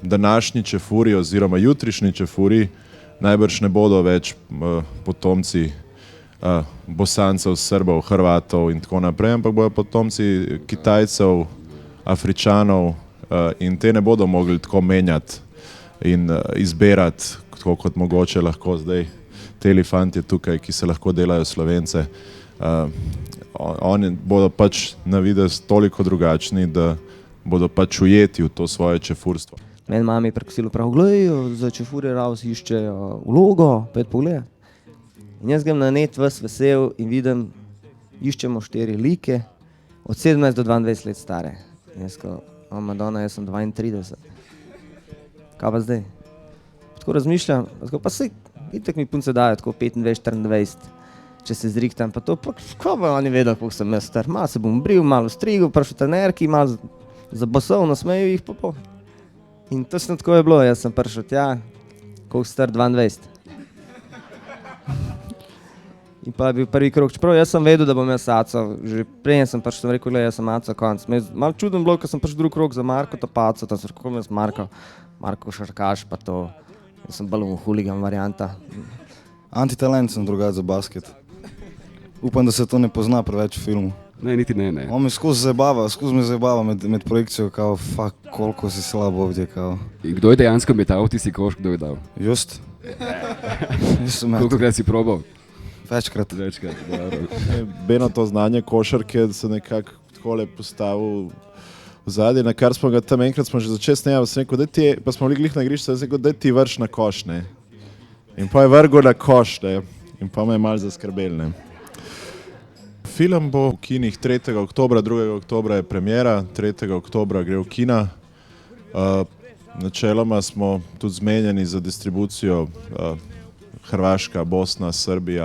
današnji čefuri oziroma jutrišnji čefuri najbrž ne bodo več potomci Bosancev, Srbov, Hrvatov in tako naprej, ampak bodo potomci Kitajcev, Afričanov in te ne bodo mogli tako menjati in izbirati, tako kot mogoče lahko zdaj te fantje tukaj, ki se lahko delajo Slovence. Oni bodo pač na videz toliko drugačni, da bodo pač ujeti v to svoje čefurstvo. Meni mami prekosilo prav, glej, za čefurje ravs iščejo vlogo, pojdi pogledat. In jaz grem na net ves vesel in vidim, iščemo 4 like od 17 do 22 let stare. In jaz kao, Madonna, jaz sem 32. Kaj pa zdaj? Tako razmišljam, pa sej, itak mi punce dajo tako 25-24, če se zrihtam, pa to, pa kako bo oni vedeli, koliko sem jaz star. Malo se bom bril, malo strigel, prišel trenerki, malo zabasal, nasmejal jih pa pol. In točno tako je bilo, jaz sem prišel tja, koliko star 22. In pa je bil prvi krog, čeprav jaz sem vedel, da bom jaz Aco, že prej sem prišel, sem rekel, jaz sem Aco, konc. Malo čudno bilo, ko sem prišel drug krog za Marko Topaco, tam sem rekel, jaz Marko Šarkaš, pa to, jaz sem bolj huligan varianta. Antitalent sem drugače za basket. Upam, da se to ne pozna preveč v filmu. Ne, niti ne. On me skozi me zabava med projekcijo, kao, koliko si slabo ovdje, kao. In kdo je dejansko metal tisti koš, kdo je dal? Just. Koliko krat si probal? Večkrat. Dobro. Beno to znanje košarke se nekako takole postavil v zadnje, na kar smo ga tam enkrat smo že začeli snemati, sem rekel, pa smo bili glih na igrišču, sem rekel, daj ti vrš na koš, ne. In pa je vrgel na koš, ne. In pa me je malo zaskrbel, ne. Film bo v kinih 3. oktobra, 2. oktobra je premiera, 3. oktobra gre v kina. Načeloma smo tudi zmenjeni za distribucijo Hrvaška, Bosna, Srbija.